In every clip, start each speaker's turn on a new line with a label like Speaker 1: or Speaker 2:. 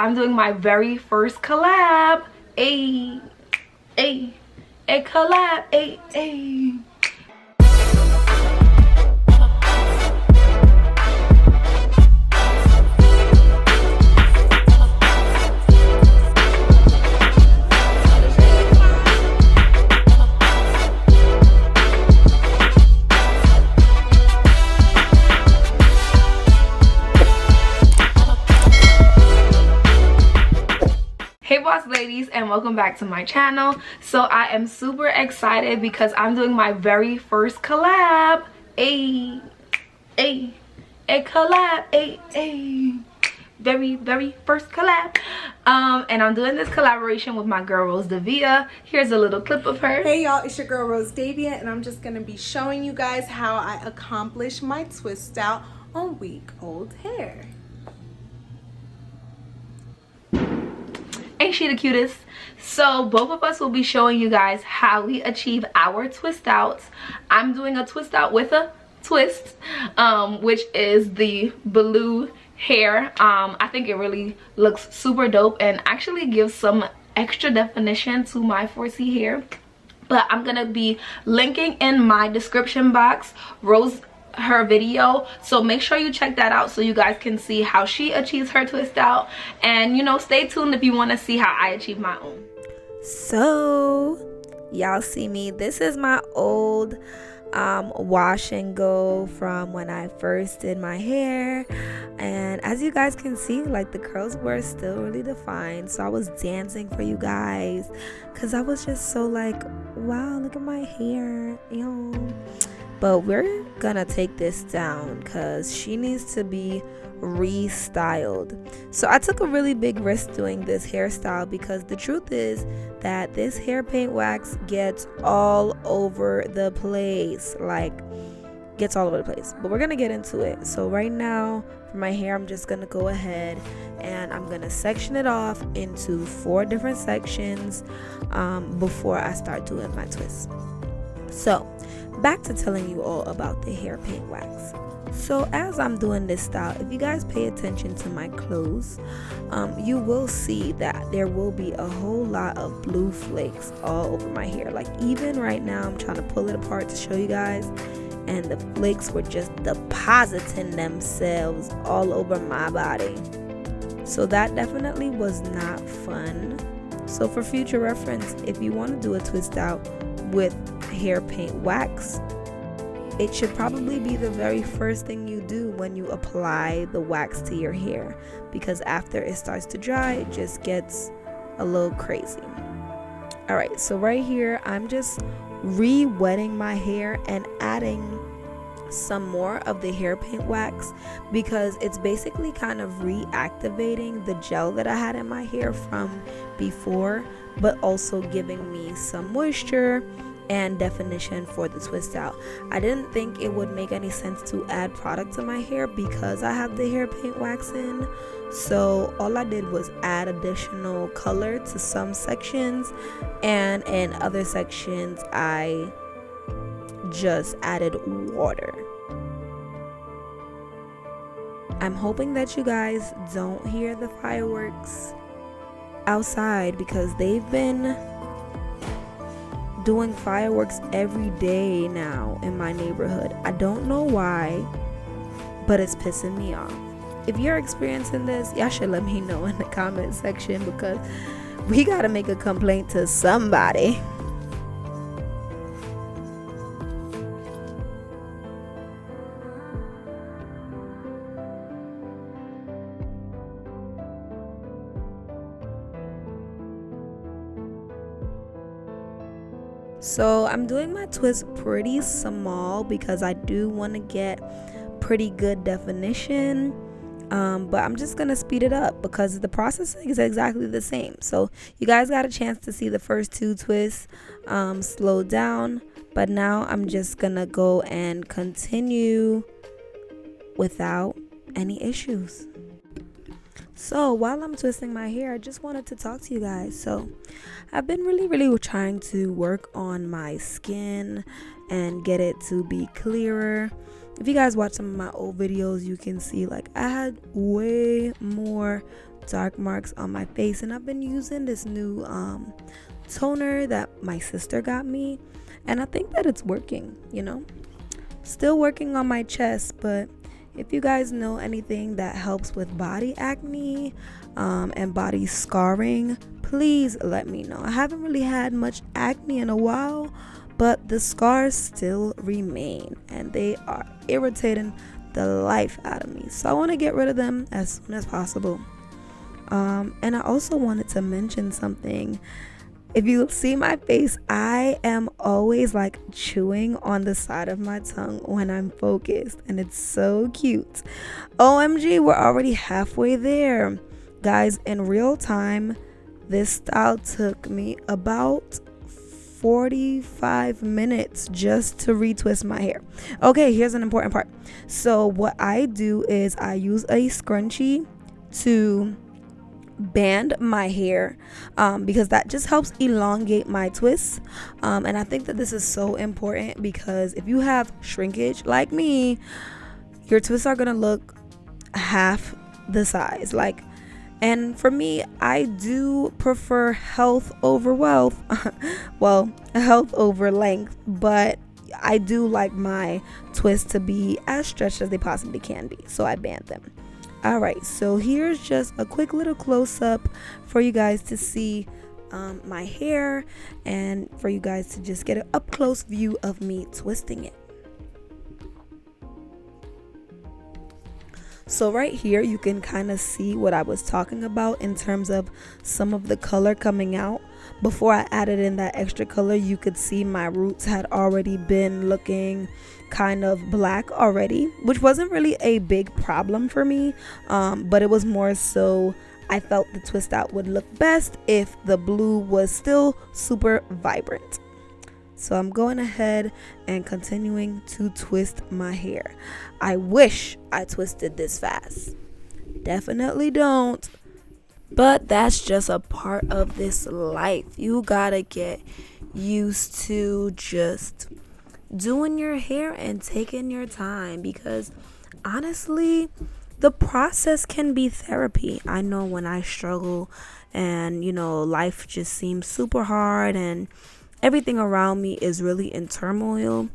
Speaker 1: I'm doing my very first collab. A collab. A. Hey boss ladies, and welcome back to my channel. So I am super excited because I'm doing my very first collab. A collab. A very first collab. And I'm doing this collaboration with my girl Rosedaveia. Here's a little clip of her.
Speaker 2: Hey y'all, it's your girl Rosedaveia, and I'm just gonna be showing you guys how I accomplish my twist out on week-old hair.
Speaker 1: Ain't she the cutest? So both of us will be showing you guys how we achieve our twist outs. I'm doing a twist out with a twist, which is the blue hair. I think it really looks super dope and actually gives some extra definition to my 4C hair. But I'm gonna be linking in my description box her video, so make sure you check that out so you guys can see how she achieves her twist out, and you know, stay tuned if you want to see how I achieve my own.
Speaker 3: So y'all see me, this is my old wash and go from when I first did my hair, and as you guys can see, like, the curls were still really defined. So I was dancing for you guys because I was just so like, wow, look at my hair, you know. But we're gonna take this down because she needs to be restyled. So I took a really big risk doing this hairstyle because the truth is that this hair paint wax gets all over the place, like gets all over the place. But we're gonna get into it. So right now for my hair, I'm just gonna go ahead and I'm gonna section it off into 4 different sections before I start doing my twist. So back to telling you all about the hair paint wax. So as I'm doing this style, if you guys pay attention to my clothes, you will see that there will be a whole lot of blue flakes all over my hair. Like, even right now, I'm trying to pull it apart to show you guys, and the flakes were just depositing themselves all over my body. So that definitely was not fun. So for future reference, if you want to do a twist out with hair paint wax, it should probably be the very first thing you do when you apply the wax to your hair, because after it starts to dry, it just gets a little crazy. Alright, so right here I'm just re-wetting my hair and adding some more of the hair paint wax because it's basically kind of reactivating the gel that I had in my hair from before, but also giving me some moisture and definition for the twist out. I didn't think it would make any sense to add product to my hair because I have the hair paint wax in, so all I did was add additional color to some sections, and in other sections I just added water. I'm hoping that you guys don't hear the fireworks outside because they've been doing fireworks every day now in my neighborhood. I don't know why, but it's pissing me off. If you're experiencing this, y'all should let me know in the comment section because we gotta make a complaint to somebody. So I'm doing my twist pretty small because I do want to get pretty good definition, but I'm just gonna speed it up because the process is exactly the same. So you guys got a chance to see the first 2 twists slowed down, but now I'm just gonna go and continue without any issues. So while I'm twisting my hair, I just wanted to talk to you guys. So I've been really trying to work on my skin and get it to be clearer. If you guys watch some of my old videos, you can see like I had way more dark marks on my face, and I've been using this new toner that my sister got me, and I think that it's working, you know. Still working on my chest, but if you guys know anything that helps with body acne and body scarring, please let me know. I haven't really had much acne in a while, but the scars still remain and they are irritating the life out of me. So I want to get rid of them as soon as possible. And I also wanted to mention something. If you see my face, I am always like chewing on the side of my tongue when I'm focused, and it's so cute. OMG, we're already halfway there. Guys, in real time, this style took me about 45 minutes just to retwist my hair. Okay, here's an important part. So what I do is I use a scrunchie to band my hair because that just helps elongate my twists, and I think that this is so important because if you have shrinkage like me, your twists are gonna look half the size. Like, and for me, I do prefer health over wealth. Well, health over length, but I do like my twists to be as stretched as they possibly can be, so I band them. Alright, so here's just a quick little close-up for you guys to see my hair, and for you guys to just get an up-close view of me twisting it. So right here you can kind of see what I was talking about in terms of some of the color coming out. Before I added in that extra color, you could see my roots had already been looking kind of black already, which wasn't really a big problem for me, but it was more so I felt the twist out would look best if the blue was still super vibrant. So I'm going ahead and continuing to twist my hair. I wish I twisted this fast. Definitely don't. But that's just a part of this life. You gotta get used to just doing your hair and taking your time, because honestly, the process can be therapy. I know when I struggle and, you know, life just seems super hard and everything around me is really in turmoil,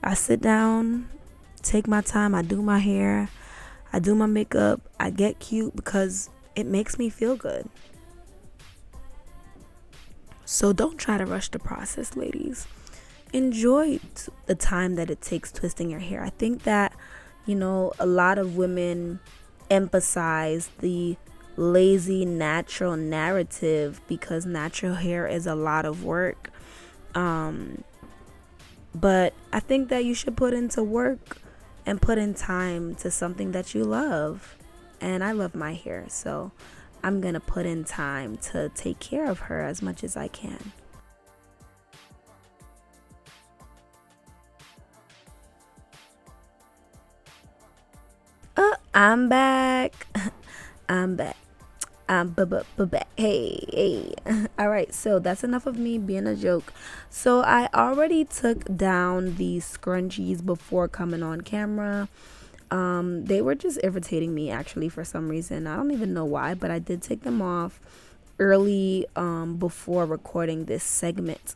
Speaker 3: I sit down, take my time, I do my hair, I do my makeup, I get cute because it makes me feel good. So don't try to rush the process, ladies. Enjoy the time that it takes twisting your hair. I think that, you know, a lot of women emphasize the lazy natural narrative because natural hair is a lot of work. But I think that you should put into work and put in time to something that you love. And I love my hair, so I'm gonna put in time to take care of her as much as I can. I'm back. I'm back. I'm back. Hey. All right, so that's enough of me being a joke. So I already took down these scrunchies before coming on camera. They were just irritating me actually for some reason. I don't even know why, but I did take them off early before recording this segment.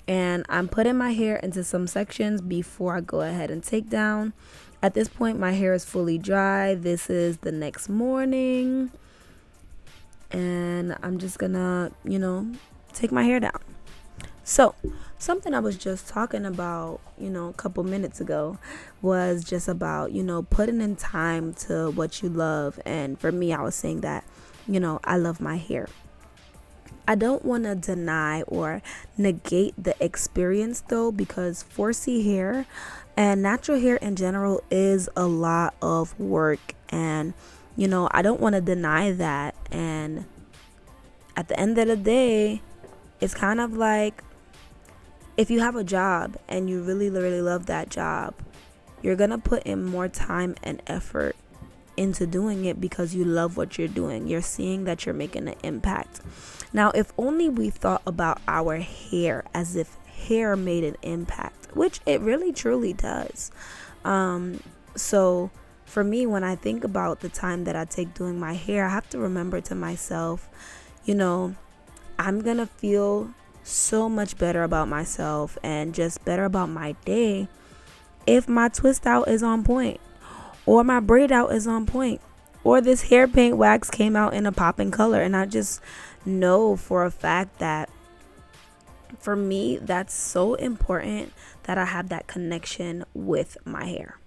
Speaker 3: And I'm putting my hair into some sections before I go ahead and take down. At this point, my hair is fully dry. This is the next morning. And I'm just gonna, you know, take my hair down. So, something I was just talking about, you know, a couple minutes ago was just about, you know, putting in time to what you love. And for me, I was saying that, you know, I love my hair. I don't want to deny or negate the experience though, because 4C hair and natural hair in general is a lot of work, and you know, I don't want to deny that. And at the end of the day, it's kind of like if you have a job and you really love that job, you're gonna put in more time and effort into doing it because you love what you're doing. You're seeing that you're making an impact. Now, if only we thought about our hair as if hair made an impact, which it really truly does. So for me, when I think about the time that I take doing my hair, I have to remember to myself, you know, I'm gonna feel so much better about myself and just better about my day if my twist out is on point, or my braid out is on point, or this hair paint wax came out in a popping color. And I just know for a fact that for me, that's so important that I have that connection with my hair.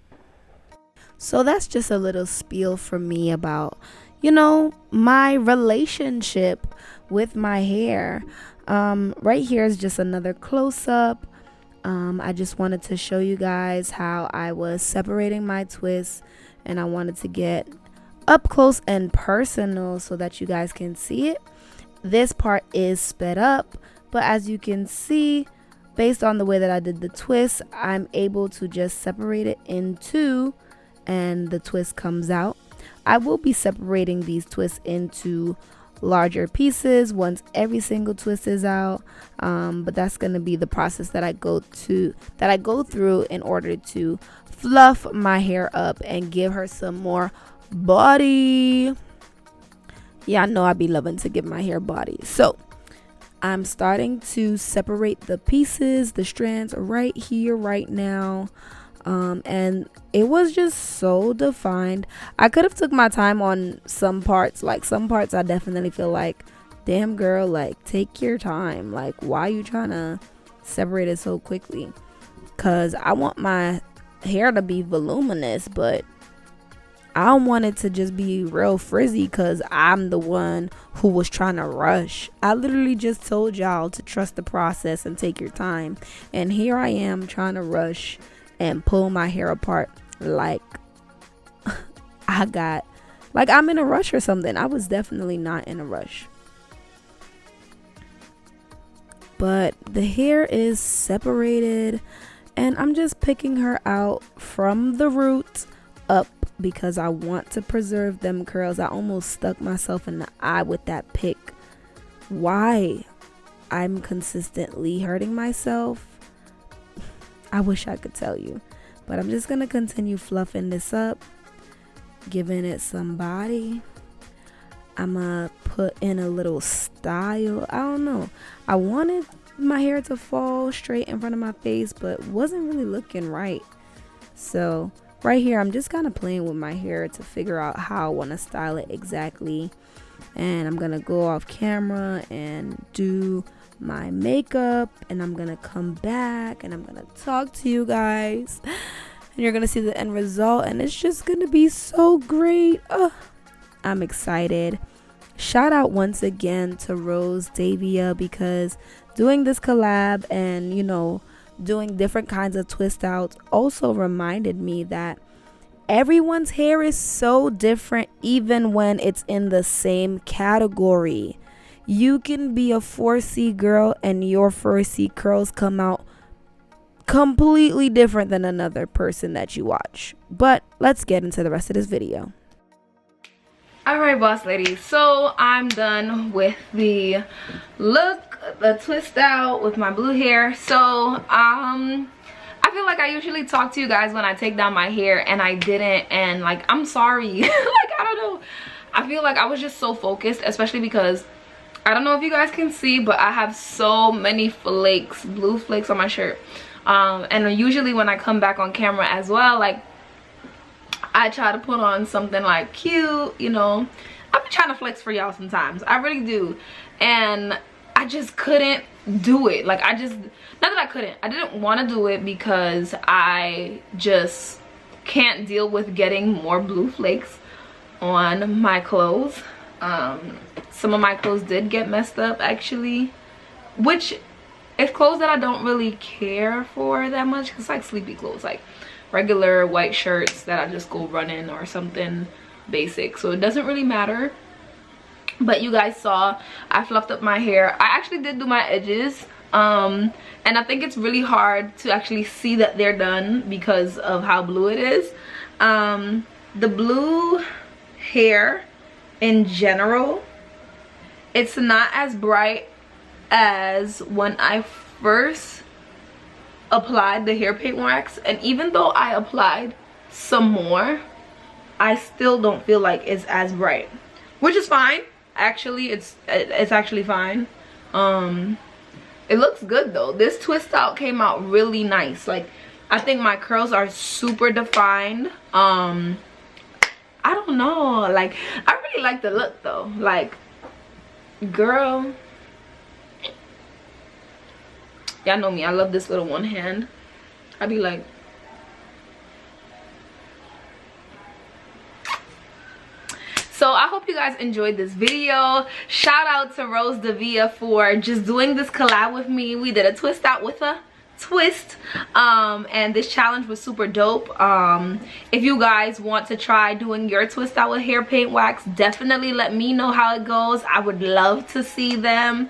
Speaker 3: So that's just a little spiel from me about, you know, my relationship with my hair. Right here is just another close-up. I just wanted to show you guys how I was separating my twists, and I wanted to get up close and personal so that you guys can see it. This part is sped up, but as you can see, based on the way that I did the twist, I'm able to just separate it in two and the twist comes out. I will be separating these twists into larger pieces once every single twist is out, but that's going to be the process that I go through in order to fluff my hair up and give her some more body. Yeah, I know I be loving to give my hair body. So I'm starting to separate the pieces, the strands right here, right now. And it was just so defined. I could have took my time on some parts. Like some parts I definitely feel like, damn girl, like take your time. Like why you trying to separate it so quickly? Cause I want my hair to be voluminous, but I don't want it to just be real frizzy because I'm the one who was trying to rush. I literally just told y'all to trust the process and take your time. And here I am trying to rush and pull my hair apart like I'm in a rush or something. I was definitely not in a rush. But the hair is separated and I'm just picking her out from the root up because I want to preserve them curls. I almost stuck myself in the eye with that pick. Why? I'm consistently hurting myself. I wish I could tell you, but I'm just gonna continue fluffing this up, giving it some body. I'm gonna put in a little style. I don't know, I wanted my hair to fall straight in front of my face, but wasn't really looking right. So right here I'm just kind of playing with my hair to figure out how I want to style it exactly. And I'm gonna go off camera and do my makeup, and I'm gonna come back and I'm gonna talk to you guys, and you're gonna see the end result, and it's just gonna be so great. I'm excited. Shout out once again to Rosedaveia, because doing this collab and, you know, doing different kinds of twist outs also reminded me that everyone's hair is so different, even when it's in the same category. You can be a 4C girl and your 4C curls come out completely different than another person that you watch. But let's get into the rest of this video.
Speaker 1: Alright, boss ladies, so I'm done with the look, the twist out with my blue hair. So I feel like I usually talk to you guys when I take down my hair, and I didn't, and like I'm sorry. Like I don't know, I feel like I was just so focused, especially because I don't know if you guys can see, but I have so many flakes, blue flakes on my shirt. And usually when I come back on camera as well, like I try to put on something like cute, you know. I've been trying to flex for y'all sometimes, I really do, and I just couldn't do it. Like not that I couldn't, I didn't want to do it because I just can't deal with getting more blue flakes on my clothes. Some of my clothes did get messed up actually, which is clothes that I don't really care for that much. It's like sleepy clothes, like regular white shirts that I just go running or something basic, so it doesn't really matter. But you guys saw I fluffed up my hair. I actually did do my edges, and I think it's really hard to actually see that they're done because of how blue it is. The blue hair in general, it's not as bright as when I first applied the hair paint wax, and even though I applied some more, I still don't feel like it's as bright, which is fine. Actually, it's actually fine. It looks good though. This twist out came out really nice. Like, I think my curls are super defined. I don't know, like, I really like the look though. Like, girl, y'all know me, I love this little one hand. I be like, so I hope you guys enjoyed this video. Shout out to Rosedaveia for just doing this collab with me. We did a twist out with a twist, and this challenge was super dope. If you guys want to try doing your twist out with hair paint wax, definitely let me know how it goes. I would love to see them.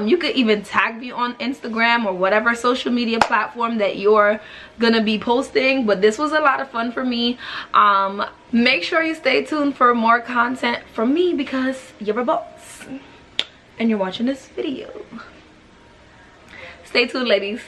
Speaker 1: You could even tag me on Instagram or whatever social media platform that you're gonna be posting, but this was a lot of fun for me. Make sure you stay tuned for more content from me, because you're a boss and you're watching this video. Stay tuned, ladies.